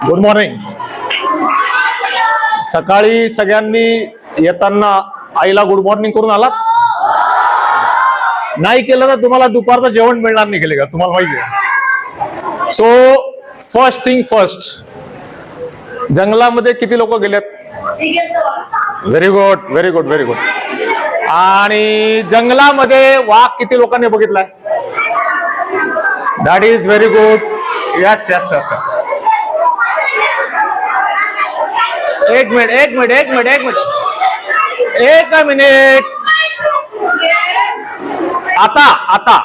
Good morning. सकाळी सगळ्यांनी येताना आईला गुड मॉर्निंग करून आलात? नाही केलं तर तुम्हाला दुपारचं जेवण मिळणार नाही. केले का तुम्हाला माहिती आहे? सो फर्स्ट थिंग फर्स्ट, जंगलामध्ये किती लोक गेलेत? Very good, very good, very good. आणि जंगलामध्ये वाघ किती लोकांनी बघितलाय? That is very good. Yes yes yes yes. एक मिनिट एक मिनिट एक मिनिट एक मिनिट एक मिनिट. आता आता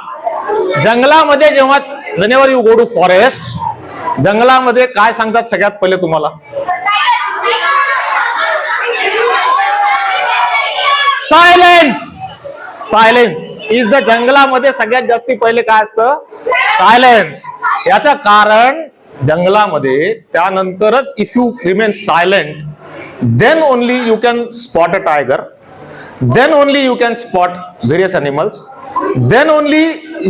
जंगलामध्ये जेव्हा whenever you go to forest, जंगलामध्ये काय सांगतात सगळ्यात पहिले तुम्हाला? सायलेन्स. Silence is the. जंगलामध्ये सगळ्यात जास्ती पहिले काय असतं? सायलेन्स. याचं कारण जंगलामध्ये त्यानंतरच if you remain silent, then only you can spot a tiger, then only you can spot various animals, then only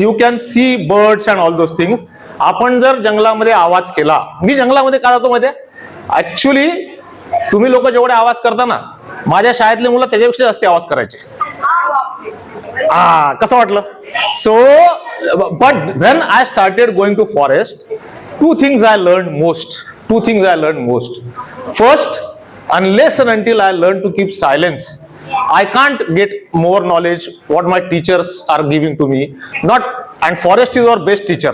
you can see birds and all those things. आपण जर जंगलामध्ये आवाज केला, मी जंगलामध्ये का जातो मध्ये? ऍक्च्युली तुम्ही लोक जेवढे आवाज करता ना, माझ्या शाळेतले मुलं त्याच्यापेक्षा जास्त आवाज करायचे. कसं वाटलं? So but when I started going to forest, two things I learned most. First, unless and until I learn to keep silence, I can't get more knowledge what my teachers are giving to me. And forest is our best teacher.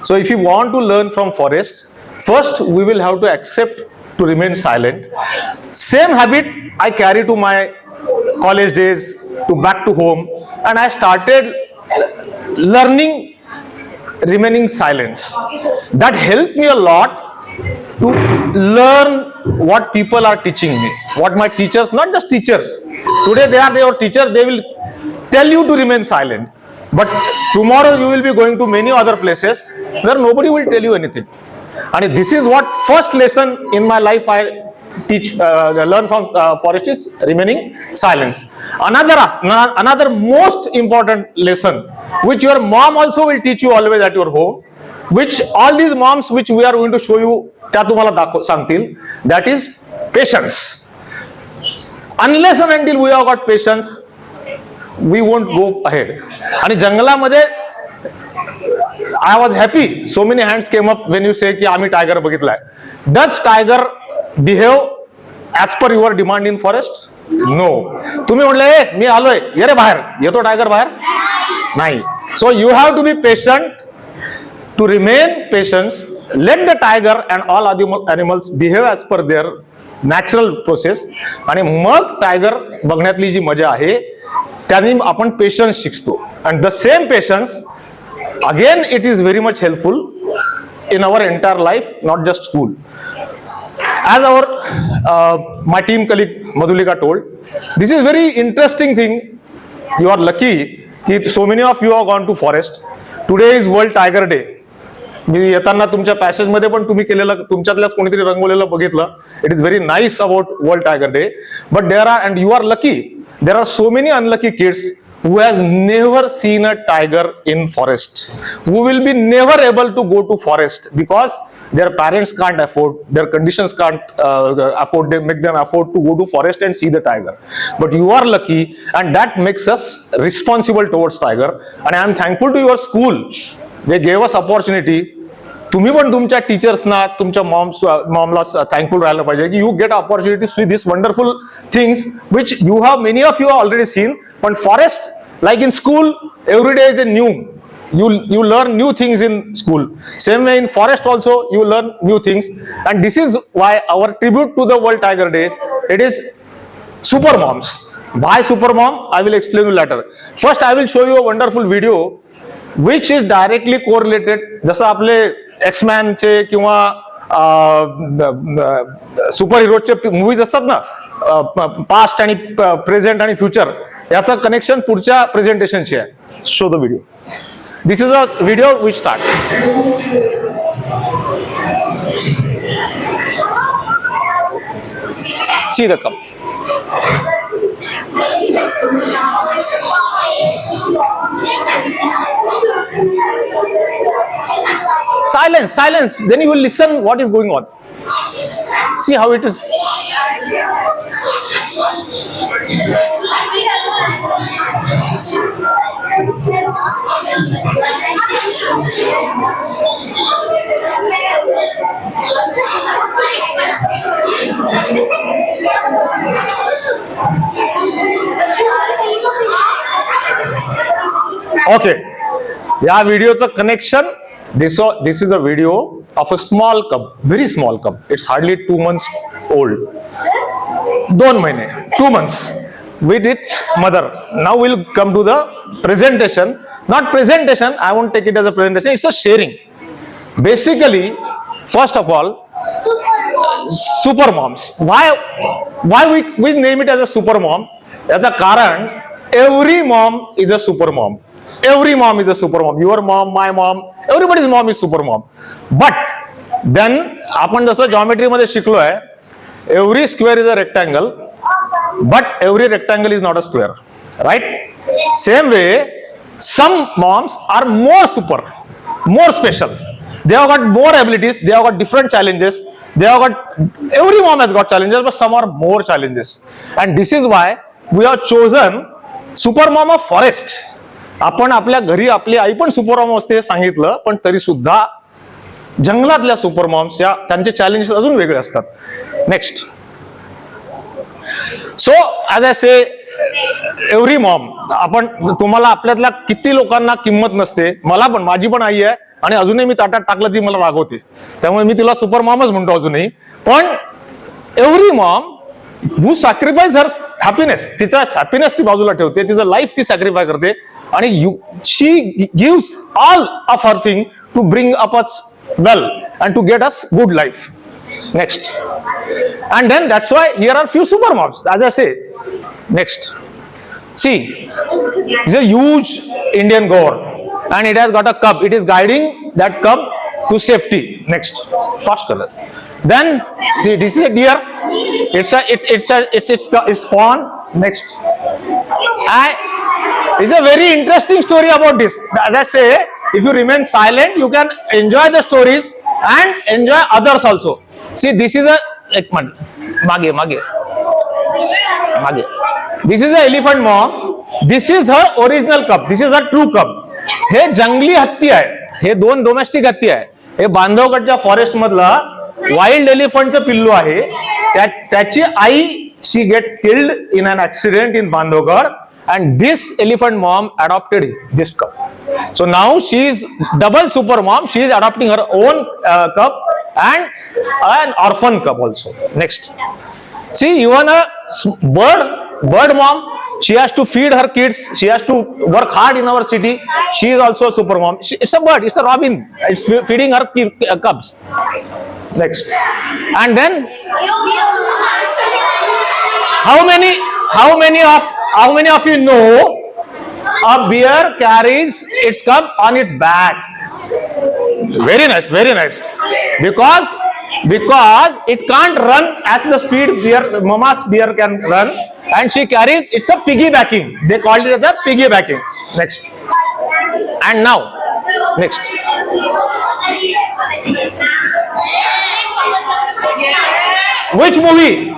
So if you want to learn from forest, first we will have to accept to remain silent. Same habit I carry to my college days, to back to home, and I started learning remaining silence. That helped me a lot to learn what people are teaching me, what my teachers, not just teachers, today they are your teachers, they will tell you to remain silent, but tomorrow you will be going to many other places where nobody will tell you anything. And this is what first lesson in my life I learn from forest is remaining silence. Another most important lesson which your mom also will teach you always at your home, which all these moms which we are going to show you त्या तुम्हाला सांगतील, that is patience. Unless and until we have got patience, we won't go ahead. आणि जंगलामध्ये I was happy. So many hands came up when you say की आम्ही tiger बघितलाय. Does tiger behave as per your demand in forest? No. तुम्ही म्हटले मी आलोय, ये रे बाहेर, येतो टायगर बाहेर? नाही. So you have to be patient. To remain patient, let the tiger and all other animals behave as per their natural process. आणि मग टायगर बघण्यातली जी मजा आहे त्याने आपण पेशन्स शिकतो. And the same patience, again, it is very much helpful in our entire life, not just school. As my team colleague Madhulika told, this is very interesting thing. You are lucky that so many of you have gone to forest. Today is World Tiger Day. मी येताना तुमच्या passage मध्ये पण तुम्ही केलेलं, तुमच्यातल्याच कोणीतरी रंगवलेलं बघितलं. It is very nice about world tiger day. But there are, and you are lucky, there are so many unlucky kids who has never seen a tiger in forest, who will be never able to go to forest because their parents can't afford, their conditions can't afford, they make them afford to go to forest and see the tiger. But you are lucky, and that makes us responsible towards tiger. And I am thankful to your school, they gave us opportunity. तुम्ही पण तुमच्या टीचर्सना, तुमच्या मॉमला thankful राहायला पाहिजे की you get opportunity to see this wonderful things which you have many of you already seen. पण forest, like in school, every day is a new. You learn new things in school. Same way in forest also you learn new things. And this is why our tribute to the World Tiger Day, it is super moms. Why super mom? I will explain you later. First I will show you a wonderful video which is directly correlated. जसं आपले एक्समॅन चे किंवा super हिरोजचे movies असतात ना, past आणि present आणि future, याचं connection पुढच्या प्रेझेंटेशनची आहे. Show the video. This is a video which start. See the cup. Silence, silence. Then you will listen what is going on. See how it is. Okay, या व्हिडिओचं connection, this is a video of a small cub, very small cub. It's hardly 2 months old. 2 महिने, 2 months with its mother. Now we'll come to the presentation. Not presentation, I won't take it as a presentation, it's a sharing. Basically, first of all, super moms. Why we name it as a super mom? याचं कारण, every mom is a super mom. Every mom is a super mom. Your mom, my mom, everybody's mom is super mom. But then आपण जसं geometry मध्ये शिकलोय, every square is a rectangle, but every rectangle is not a square, right? Same way, some moms are more super, more special. They have got more abilities, they have got different challenges, they have got, every mom has got challenges, but some are more challenges. And this is why we have chosen super mom of forest. आपण आपल्या घरी आपली आई पण super mom असते हे सांगितलं, पण तरी सुद्धा जंगलातल्या सुपर मॉम्स या त्यांचे चॅलेंजेस अजून वेगळे असतात. नेक्स्ट, सो ॲज आय से, एव्हरी मॉम, आपण तुम्हाला आपल्यातल्या किती लोकांना किंमत नसते, मला पण, माझी पण आई आहे आणि अजूनही मी ताटात टाकलं ती मला रागवते, त्यामुळे मी तिला सुपर मॉमच म्हणतो अजूनही. पण every mom who sacrifice her happiness, तिचा हॅपीनेस ती बाजूला ठेवते, तिचं लाईफ ती सॅक्रिफाय करते आणि she gives all of her thing to bring up us well and to get us good life. Next, and then that's why here are few super moms, as I say. Next, see, it's a huge Indian goat and it has got a cub. It is guiding that cub to safety. Next, first color. Then see, this is a deer. It's fawn. Next, it's a very interesting story about this. As I say, if you remain silent, you can enjoy the stories and enjoy others also. See, this is a mage. This is a elephant mom. This is her original cub. This is her true cub. हे जंगली हत्ती आहे, हे 2 domestic हत्ती आहे. हे बांधवगडच्या forest मधला wild एलिफंटचं पिल्लू आहे. त्याची आई, she get killed in an accident in Bandhavgarh, and this elephant mom adopted this cub. So now she is double super mom. She is adopting her own cub and an orphan cub also. Next, see, even a bird mom, she has to feed her kids, she has to work hard in our city. She is also a super mom. It's a bird, it's a robin, it's feeding her cubs. Next, and then how many of you know a bear carries its cub on its back? Very nice, very nice. Because it can't run at the speed mama's bear can run, and she carries, it's a piggybacking. They called it the piggybacking. Next, and now, next. Which movie?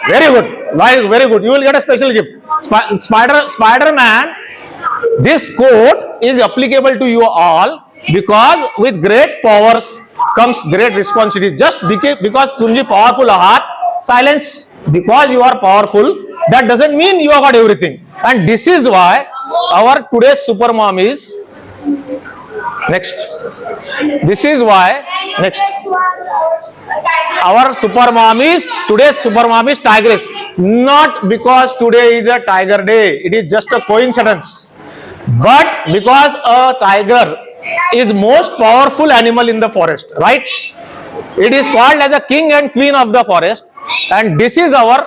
Very good. Very good. You will get a special gift. Spider-Man. This quote is applicable to you all because with great powers comes great responsibility. Just because तुम्ही powerful आहात, silence, because you are powerful, that doesn't mean you have got everything. And this is why our today's super mom is, next. This is why, next. Our super mom is, today's super mom is tigress. Not because today is a tiger day, it is just a coincidence. But because a tiger is most powerful animal in the forest, right? It is called as a king and queen of the forest, and this is our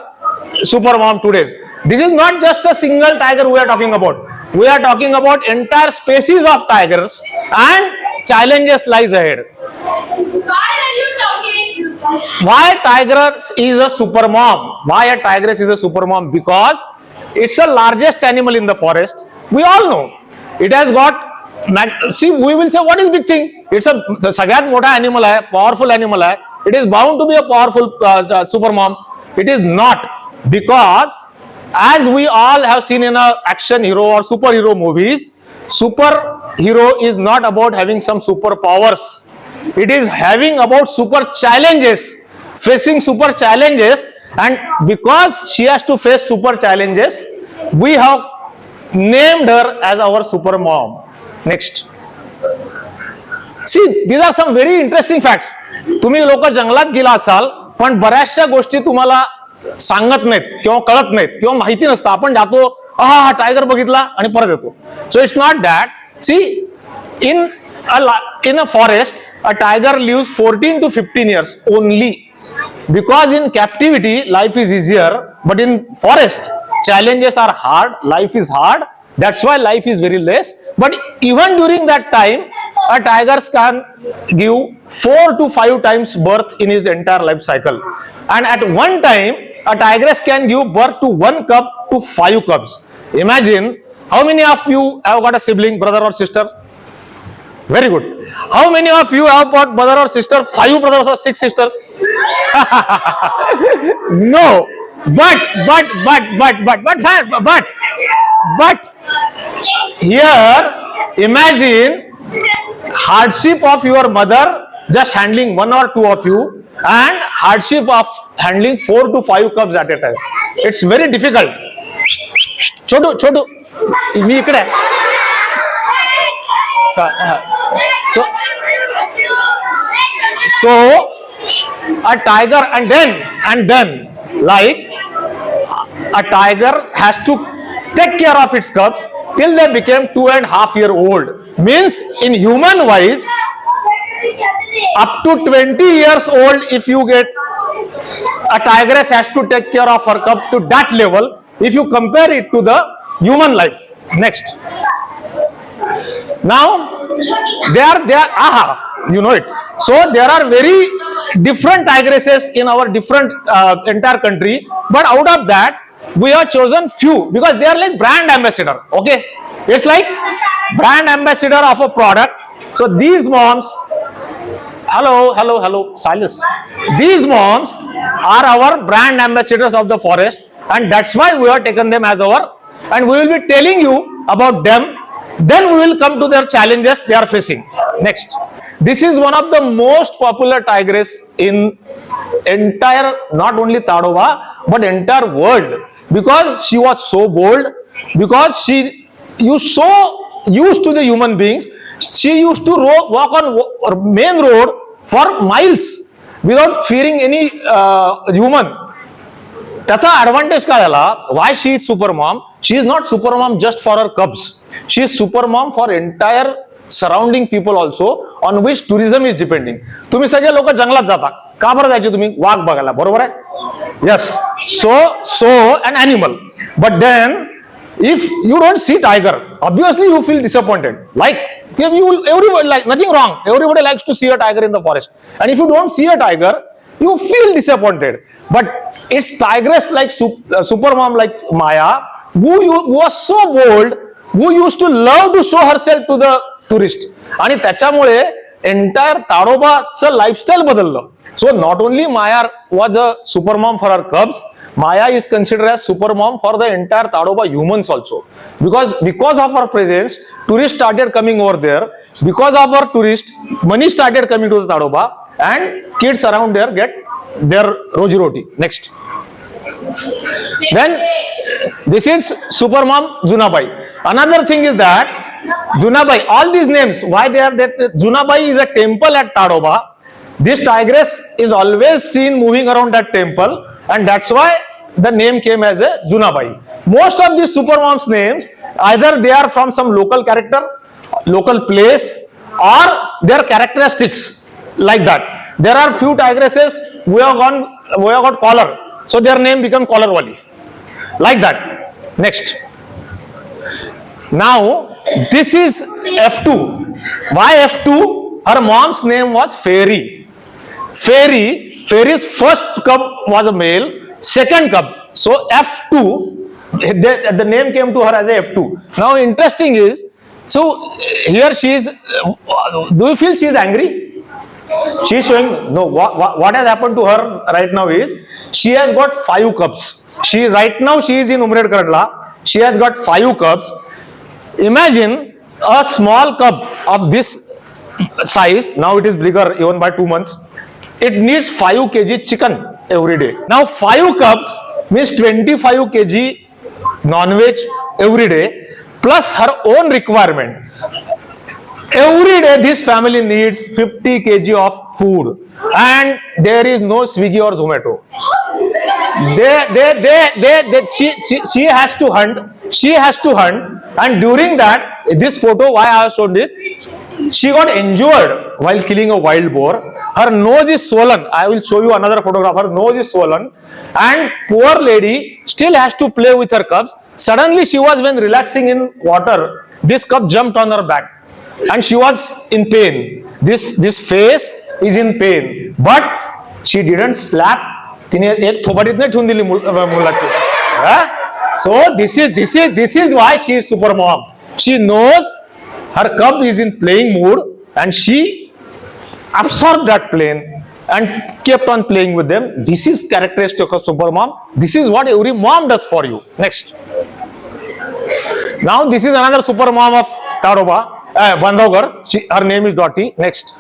super mom today. This is not just a single tiger we are talking about. We are talking about entire species of tigers, and challenges lies ahead. Why tigress is a super mom? Why a tigress is a super mom? Because it's the largest animal in the forest. We all know it has got. See, we will say, what is big thing? It's a सगळ्यात मोठा animal आहे, powerful animal आहे. it is bound to be a powerful super mom. It is not, because as we all have seen in a action hero or superhero movies, superhero is not about having some superpowers. It is having about super challenges, facing super challenges, and because she has to face super challenges, we have named her as our super mom. Next. See, these are some very interesting facts. तुम्ही लोक जंगलात गेला असाल, पण बऱ्याचशा गोष्टी तुम्हाला सांगत नाहीत किंवा कळत नाहीत किंवा माहिती नसतं. आपण जातो, हा टायगर बघितला आणि परत येतो. So it's not that. See, in a forest a tiger lives 14 to 15 years only, because in captivity life is easier, but in forest challenges are hard, life is hard, that's why life is very less. But even during that time, a tiger can give 4 to 5 times birth in his entire life cycle, and at one time a tigress can give birth to 1 cub to 5 cubs. Imagine, how many of you have got a sibling, brother or sister? Very good. How many of you have got brother or sister? 5 brothers or 6 sisters? No. But here, imagine hardship of your mother just handling 1 or 2 of you, and hardship of handling 4 to 5 cubs at a time. It's very difficult. Chotu, me ikkade. So a tiger, and then like a tiger has to take care of its cubs till they became 2.5 years old. Means in human wise, up to 20 years old, if you get a tigress has to take care of her cub to that level, if you compare it to the human life. Next. Now you know it. So there are very different tigresses in our different entire country, but out of that we have chosen few because they are like brand ambassador. Okay, it's like brand ambassador of a product. So these moms, hello, Silas. These moms are our brand ambassadors of the forest, and that's why we have taken them as our, and we will be telling you about them. Then we will come to their challenges they are facing. Next. This is one of the most popular tigress in entire, not only Tadoba, but entire world, because she was so bold, because she used so used to the human beings. She used to walk on main road for miles without fearing any human. त्याचा advantage काय झाला? Why she is super mom? She is not super mom just for her cubs. She is super mom for entire surrounding people also, on which tourism is depending. तुम्ही सगळे लोक जंगलात जाता, का बरं जायचे तुम्ही? वाघ बघायला, बरोबर आहे? Yes. So an animal. But then if you don't see tiger, obviously you feel disappointed. Like everybody, like nothing wrong. Everybody likes to see a tiger in the forest. And if you don't see a tiger, you feel disappointed. But it's tigress like super mom like Maya, who was so bold, who used to love to show herself to the tourist. आणि त्याच्यामुळे entire ताडोबाचं lifestyle बदललं. So not only Maya was a super mom for her cubs, Maya is considered as super mom for the entire Tadoba humans also. Because of her presence, tourists started coming over there. Because of her tourists, money started coming to the Tadoba, and kids around there get their roji roti. Next. Then this is super mom Junabai. Another thing is that Junabai, all these names, why they are that? Junabai is a temple at Tadoba. This tigress is always seen moving around that temple, and that's why the name came as a Junabai. Most of these super moms names, either they are from some local character, local place, or their characteristics like that. There are few tigresses who have got collar, so their name become collar wali, like that. Next. Now this is F2. Why F2? Her mom's name was Fairy. Fairy's first cub was a male, second cub. So F2, the name came to her as a F2. Now interesting is, so here she is, do you feel she is angry? She is showing, no, what has happened to her right now is, she has got 5 cubs. She is right now, she is in Umred Karadla. She has got 5 cubs. Imagine a small cub of this size. Now it is bigger even by 2 months. It needs 5 kg chicken every day. Now 5 cubs means 25 kg non-veg every day, plus her own requirement. Every day this family needs 50 kg of food, and there is no Swiggy or Zomato. She has to hunt. She has to hunt, and during that, this photo, why I have shown it, she got injured while killing a wild boar. Her nose is swollen. I will show you another photograph. Her nose is swollen, and poor lady still has to play with her cubs. Suddenly, she was when relaxing in water. This cub jumped on her back, and she was in pain. This face is in pain, but she didn't slap. तिने एक थोबाडीत नाही ठेवून दिली मुलाची. So this is why she is super mom. She knows her cub is in playing mood, and she absorbed that plane and kept on playing with them. This is characteristic of super mom. This is what every mom does for you. Next. Now this is another super mom of Tadoba, Bandhavgarh. Her name is Dottie. Next.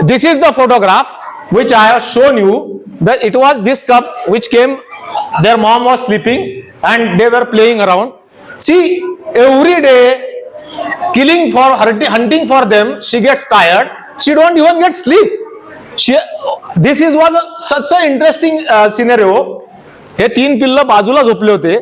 This is the photograph which I have shown you. That it was this cub which came. Their mom was sleeping and they were playing around. See, every day killing for hunting for them, she gets tired. She don't even get sleep. This was such an interesting scenario. हे 3 पिल्लं बाजूला झोपले होते,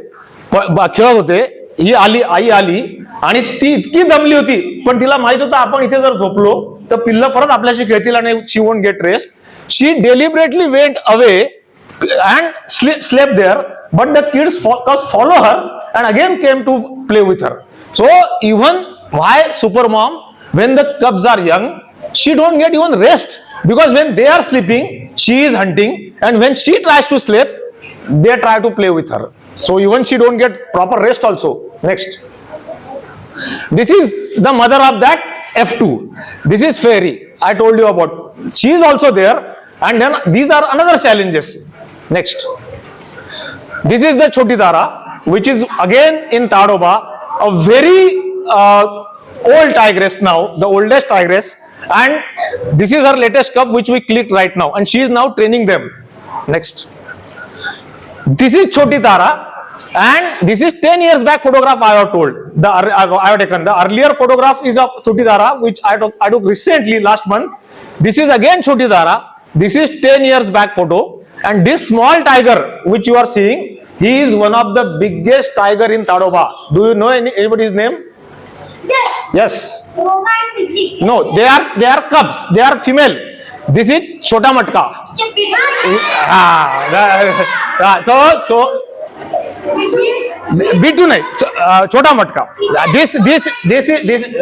खेळत होते. ही आली, आई आली, आणि ती इतकी दमली होती, पण तिला माहित होतं आपण इथे जर झोपलो तर पिल्लं परत आपल्याशी खेळतील आणि she won't get rest. She deliberately went away and slept there, but the kids follow her and again came to play with her. So even why super mom, when the cubs are young, she don't get even rest, because when they are sleeping she is hunting, and when she tries to sleep they try to play with her. So even she don't get proper rest also. Next. This is the mother of that F2. This is Fairy. I told you about. She is also there, and then these are another challenges. Next. This is the Choti Tara, which is again in Tadoba, a very old tigress now, the oldest tigress, and this is her latest cub which we clicked right now, and she is now training them. Next. This is Choti Tara, and this is 10 years back photograph I have told. I have taken. The earlier photograph is of Choti Tara, which I took recently last month. This is again Choti Tara. This is 10 years back photo. And this small tiger which you are seeing, he is one of the biggest tiger in Tadoba. Do you know anybody's name? Yes. Yes. Roma and Bijli. No, they are cubs. They are female. This is Chota Matka. So Bitu nahi, Chota Matka. This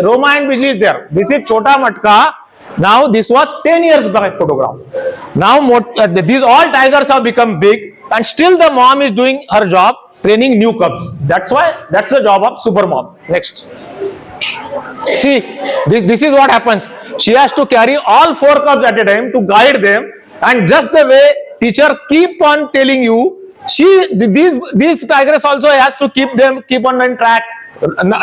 Roma and Bijli is there. This is Chota Matka. Now this was 10 years back photograph. Now these all tigers have become big, and still the mom is doing her job, training new cubs. That's the job of super mom. Next. See, this is what happens. She has to carry all 4 cubs at a time to guide them, and just the way teacher keep on telling you, these tigers also has to keep on track.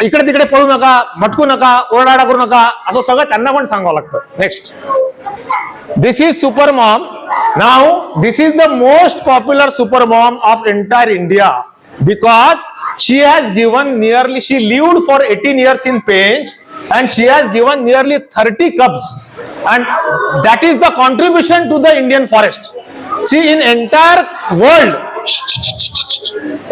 इकडे तिकडे पळू नका, भटकू नका, ओरडाडा करू नका, असं सगळं त्यांना पण सांगावं लागतं. Next. This is super mom. Now this is the most popular super mom of entire India, because she has given nearly, she lived for 18 years in Pench, and she has given nearly 30 cubs, and that is the contribution to the Indian forest. See, in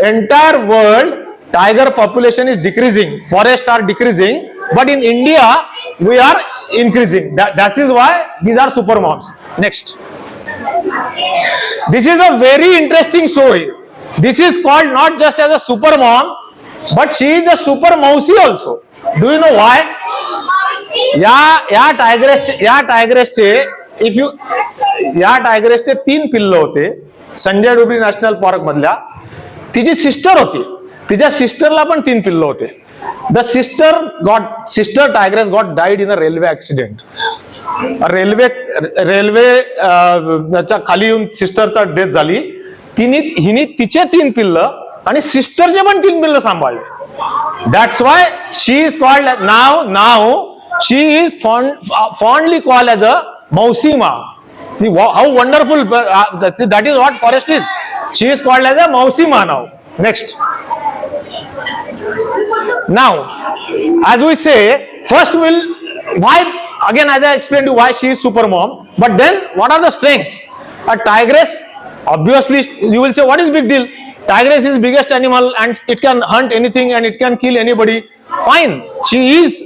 entire world tiger population is decreasing, forests are decreasing, but in India we are increasing. That is why these are super moms. Next. This is a very interesting story. This is called not just as a super mom, but she is a super mausi also. Do you know why? या टायग्रेसचे 3 पिल्ल होते Sanjay dowry national park मधल्या. तिची sister होती, तिच्या सिस्टरला पण 3 पिल्ल होते. The sister tigress got died in a railway accident. रेल्वेच्या खाली येऊन सिस्टरचा डेथ झाली. हिने तिचे 3 पिल्लं आणि सिस्टरचे पण 3 पिल्लं सांभाळले. That's why she is called नाव she is fondly called as a Mausima. See how wonderful that is what forest is. She is called as a Mausima now. Next. Now, as we say, first why again as I explained to you why she is super mom. But then what are the strengths? A tigress, obviously you will say what is big deal? Tigress is biggest animal and it can hunt anything and it can kill anybody. Fine, she is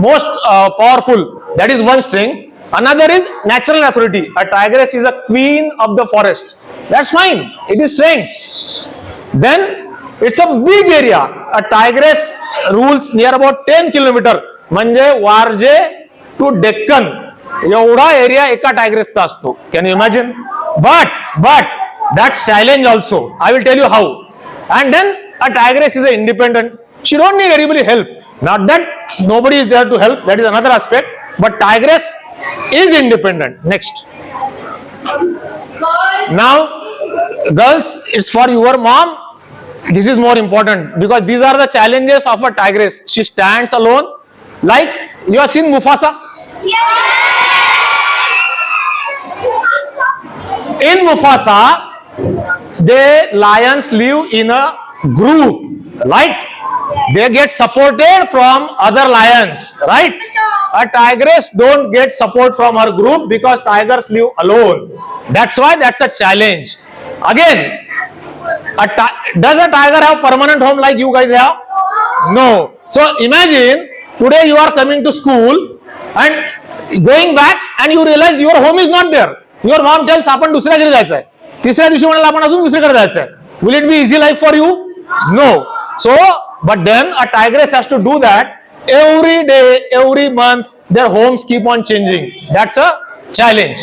most powerful. That is one strength. Another is natural authority. A tigress is a queen of the forest. That's fine. It is strength. Then it's a big area. A tigress rules near about 10 kilometer. म्हणजे Warje to Deccan एवढा area एका टायग्रेसचा असतो. Can you imagine? But that's challenge also. I will tell you how. And then a tigress is independent. She don't need anybody help. Not that nobody is there to help. That is another aspect. But tigress is independent. Next. Now, girls, it's for your mom. This is more important because these are the challenges of a tigress. She stands alone. Like you have seen Mufasa. In Mufasa, the lions live in a group, right? They get supported from other lions, right? A tigress don't get support from her group because tigers live alone. That's why that's a challenge. Again, does a tiger have permanent home like you guys have? No. So imagine today you are coming to school and going back and you realize your home is not there. Your mom tells आपण दुसऱ्या घरी जायचंय. तिसऱ्या दिवशी म्हणाला आपण अजून दुसरीकडे जायचंय. Will it be easy life for you? No. So, but then a tigress has to do that every day, every month. Their homes keep on changing. That's a challenge.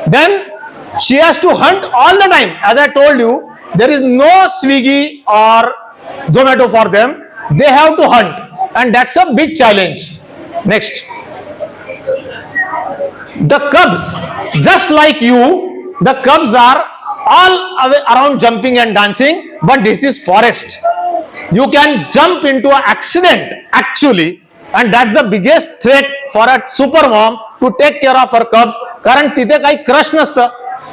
Then she has to hunt all the time. As I told you, there is no Swiggy or Zomato for them. They have to hunt, and that's a big challenge. Next. The cubs, just like you, the cubs are all around jumping and dancing, but this is forest. You can jump into an accident actually, and that's the biggest threat for a super mom to take care of her cubs. कारण तिथे काही crush नसतं,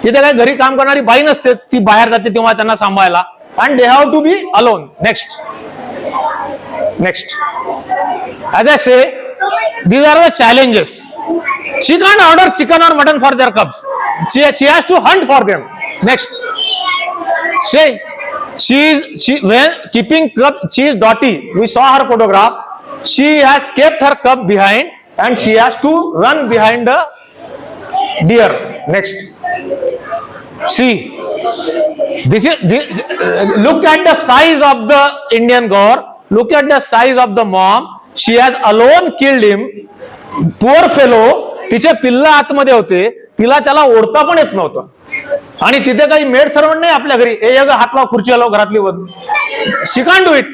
तिथे काही घरी काम करणारी by नसते, ती बाहेर जाते तेव्हा त्यांना सांभाळायला. And they have to be alone. Next. As I say, these are the challenges. She can't order chicken or mutton for their cubs. She has to hunt for them. Next. When keeping cub, she is Dottie. We saw her photograph. She has kept her cub behind and she has to run behind the deer. Next. See, look at the size of the Indian gaur. Look at the size of the mom. She has alone killed him. Poor fellow. तिचे पिल्ला आतमध्ये होते, तिला त्याला ओढता पण येत नव्हतं. आणि तिथे काही मेड सर्वंट नाही आपल्या घरी. हे हात लाव खुर्ची लाव घरातली वर. She can't do it.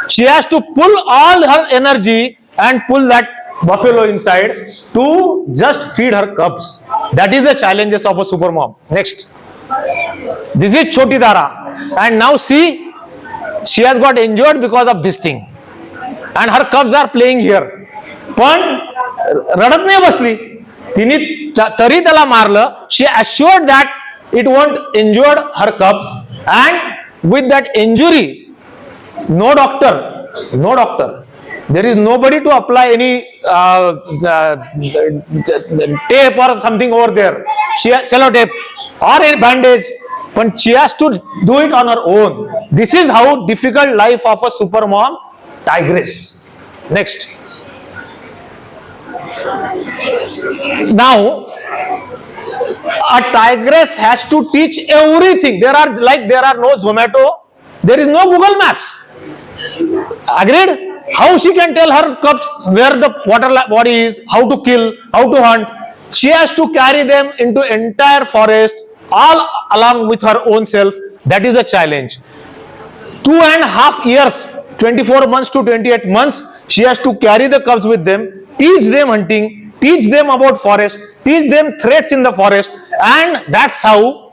She has to pull all her energy and pull that buffalo inside to just feed her cubs. That is the challenges of a super mom. Next. This is Choti Dara. And now see, she has got injured because of this thing. And her cubs are playing here. पण रडत नाही बसली. तिने तरी त्याला मारलं. She assured that it won't injure her cubs, and with that injury, no doctor, there is nobody to apply any tape or something over there, sellotape or any bandage, but she has to do it on her own. This is how difficult life of a super mom tigress. Next. Now, a tigress has to teach everything. There are no Zomato, there is no Google Maps. Agreed? How she can tell her cubs where the water body is, how to kill, how to hunt? She has to carry them into entire forest all along with her own self. That is a challenge. 2.5 years, 24 months to 28 months, she has to carry the cubs with them, teach them hunting, teach them about forest, teach them threats in the forest, and that's how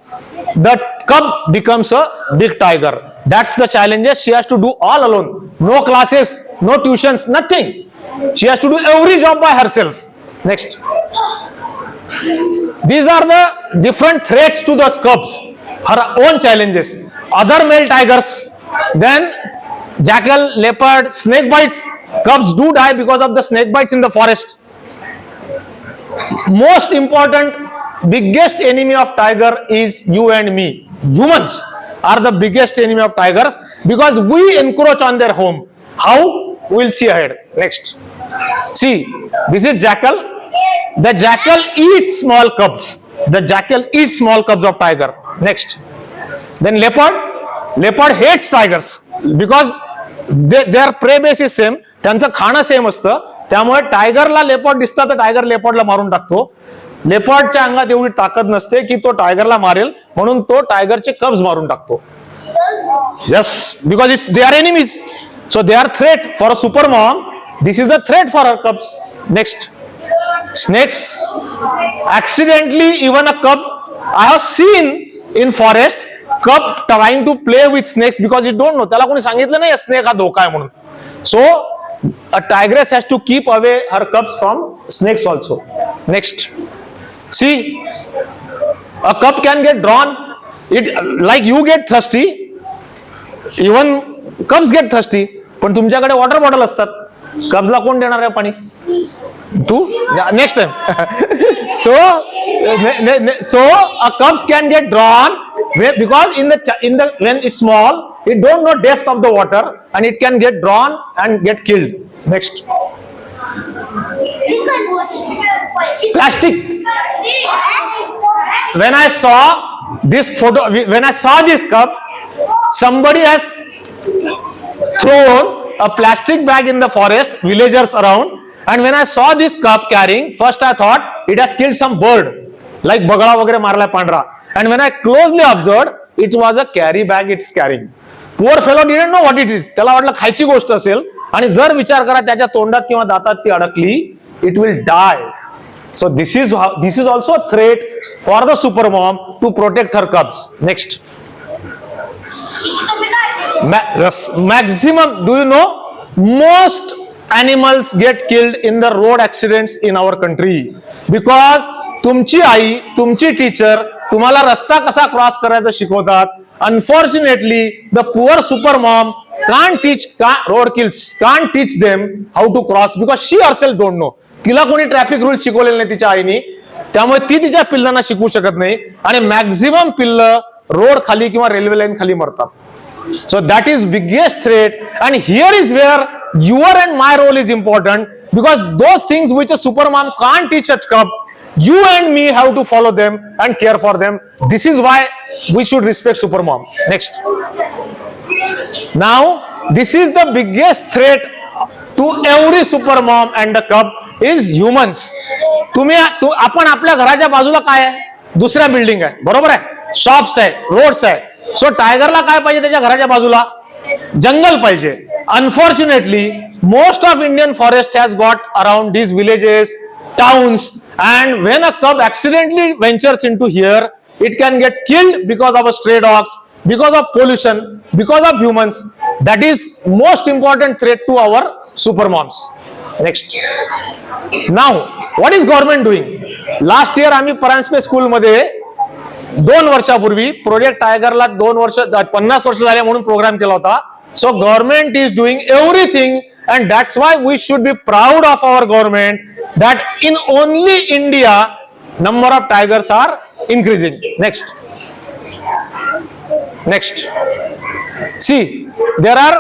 the cub becomes a big tiger. That's the challenges she has to do all alone. No classes, no tuitions, nothing. She has to do every job by herself. Next. These are the different threats to the cubs, her own challenges. Other male tigers, then jackal, leopard, snake bites. Cubs do die because of the snake bites in the forest. Most important, biggest enemy of tiger is you and me. Humans are the biggest enemy of tigers because we encroach on their home. How? We'll see ahead. Next. See, this is jackal. The jackal eats small cubs. The jackal eats small cubs of tiger. Next. Then leopard. Leopard hates tigers because their prey base is same. त्यांचं खाणं same असतं. त्यामुळे टायगरला leopard दिसतं तर tiger लेपर्डला मारून टाकतो. लेपर्डच्या अंगात एवढी ताकद नसते की तो टायगरला मारेल, म्हणून तो टायगरचे कब्स मारून टाकतो. Yes, because it's they are enemies. So they are threat for a super mom. This is a threat for her cubs. Next. Snakes. Accidentally, even a cub. I have seen in forest cub trying to play with snakes because it don't know. त्याला कोणी सांगितलं नाही snake हा धोका आहे म्हणून. So a tigress has to keep away her cubs from snakes also. Next. See, a cub can get drawn. It like you get thirsty. Even cubs get thirsty. पण तुमच्याकडे वॉटर बॉटल असतात. कब्सला कोण देणार आहे पाणी? तू? Next time. So a cubs can get drawn because in the when it's small, it don't know depth of the water and it can get drawn and get killed. Next. Plastic. When I saw this photo, when I saw this cub, somebody has thrown a plastic bag in the forest, villagers around, and when I saw this cub carrying, first I thought it has killed some bird, like bagala वगैरे मारला पांढरा, and when I closely observed, it was a carry bag it's carrying. Poor fellow didn't know what it is. त्याला वाटलं खायची गोष्ट असेल, आणि जर विचार करा त्याच्या तोंडात किंवा दातात ती अडकली, it will die. So this is also a threat for the super mom to protect her cubs. Next. Maximum, do you know, most animals get killed in the road accidents in our country because तुमची आई, तुमची teacher तुम्हाला रस्ता कसा cross करायचा शिकवतात. Unfortunately, the poor super mom can't teach them how to cross because she herself don't know. तिला कोणी traffic rule शिकवलेले नाही तिच्या आईनी, त्यामुळे ती तिच्या पिल्लांना शिकवू शकत नाही आणि मॅक्झिमम पिल्ल रोड खाली किंवा रेल्वे लाईन खाली मरतात. So that is biggest threat, and here is where your and my role is important because those things which a super mom can't teach a cub, you and me have to follow them and care for them. This is why we should respect super mom. Next. Now this is the biggest threat to every super mom and the cub is humans. आपण आपल्या घराच्या बाजूला काय आहे? दुसऱ्या building आहे, बरोबर आहे, शॉप्स आहे, रोड्स आहे. सो टायगरला काय पाहिजे? त्याच्या घराच्या बाजूला जंगल पाहिजे. Unfortunately most of Indian forest has got around these villages, towns, and when a cub accidentally ventures into here, it can get killed because of a stray dogs, because of pollution, because of humans. That is most important threat to our super moms. Next. Now what is government doing? Last year आम्ही Paranjpe school मध्ये 2 वर्षापूर्वी project टायगरला 50 वर्ष झाले म्हणून programme केला होता. So government is doing everything and that's why we should be proud of our government that in only India number of tigers are increasing. Next. See, there are,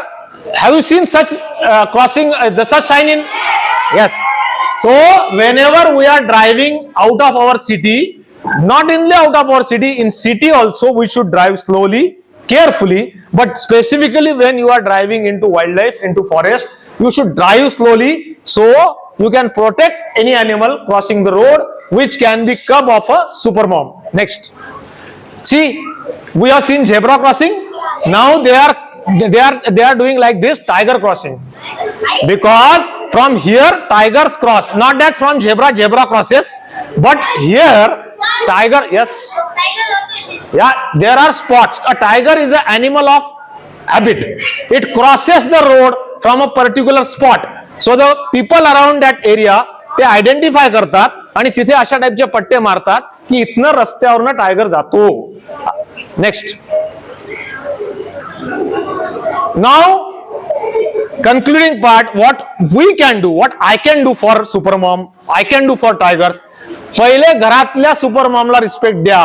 have you seen such crossing such sign in? Yes. So whenever we are driving out of our city, not only out of our city, in city also we should drive slowly, carefully, but specifically when you are driving into wildlife, into forest, you should drive slowly so you can protect any animal crossing the road which can be cub of a super mom. Next. See, we have seen zebra crossing. Now they are doing like this tiger crossing because From here, tigers cross. Not that from zebra crosses, but here, tiger. Yes, Tiger also is it. yeah. There are spots. A tiger is an animal of habit. It crosses the road from a particular spot. So the people around that area ते identify करतात आणि तिथे अशा टाइपचे पट्टे मारतात की इथनं रस्त्यावरनं tiger जातो. Next. Now concluding part, what we can do, what I can do for supermom, I can do for tigers. पहिले घरातल्या सुपरमॉमला रिस्पेक्ट द्या,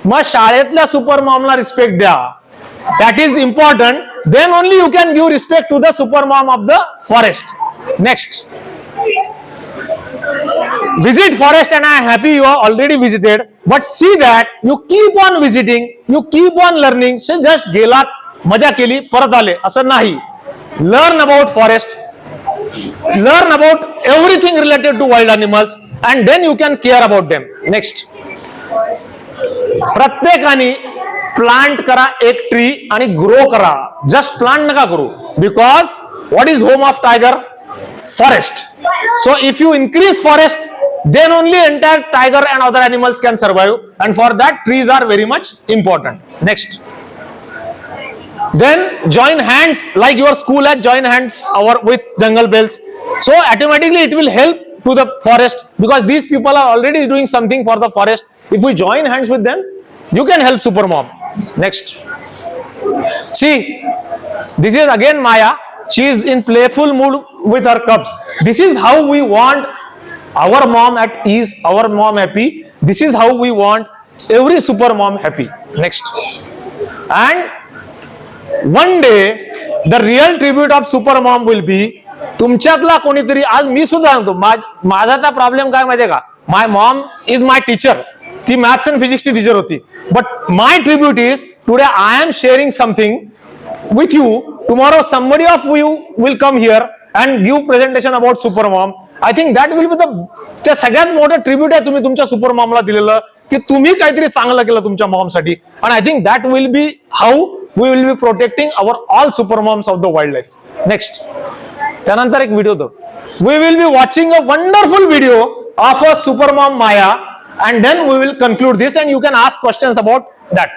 मग शाळेतल्या सुपरमॉमला रिस्पेक्ट द्या. That is important. Then only you can give respect to the supermom of the forest. Next. Visit forest, and I am happy you are already visited. But see that you keep on visiting, you keep on learning. So just गेलात, मजा केली, परत आले, असं नाही. Learn about forest, learn about everything related to wild animals, and then you can care about them. Next. प्रत्येकाने plant करा एक ट्री आणि ग्रो करा. जस्ट प्लांट नका करू. Because what is home of tiger? Forest. So if you increase forest, then only entire tiger and other animals can survive, and for that trees are very much important. Next. Then join hands, like your school has joined hands with Jungle Bells. So automatically it will help to the forest, because these people are already doing something for the forest. If we join hands with them, you can help supermom. Next. See, this is again Maya. She is in playful mood with her cubs. This is how we want our mom at ease, our mom happy. This is how we want every supermom happy. Next. And one day the real tribute of supermom will be, तुमच्यातला कोणीतरी, आज मी सुद्धा सांगतो, माझा त्या problem काय माहितीये का? My mom is my teacher. ती मॅथ्स अँड फिजिक्सची टीचर होती. But my tribute is, today I am sharing something with you. Tomorrow somebody of you will come here and give presentation about supermom. I think that will be the सगळ्यात मोठं tribute आहे तुम्ही तुमच्या सुपरमॉमला दिलेलं, की तुम्ही काहीतरी चांगलं केलं तुमच्या मॉम साठी. And I think that will be how we will be protecting our all supermoms of the wildlife. Next. त्यानंतर एक व्हिडिओ दो. We will be watching a wonderful video of a supermom Maya, and then we will conclude this, and you can ask questions about that.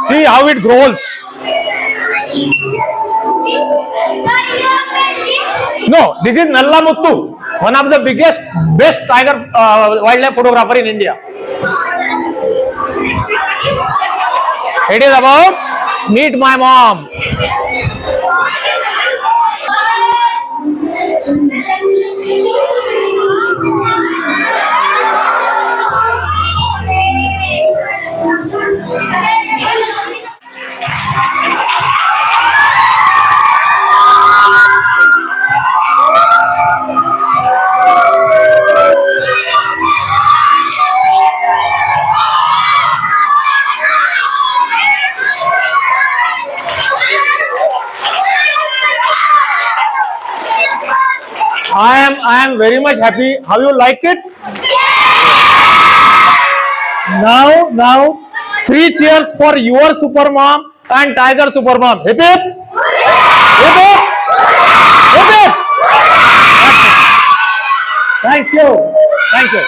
See how it grows. No, this is Nalla Muttu, one of the best tiger wildlife photographer in India. It is about meet my mom. I am very much happy. How you like it? Now 3 cheers for your supermom and tiger supermom. Hip hip. Hip hip. Hip hip. Thank you.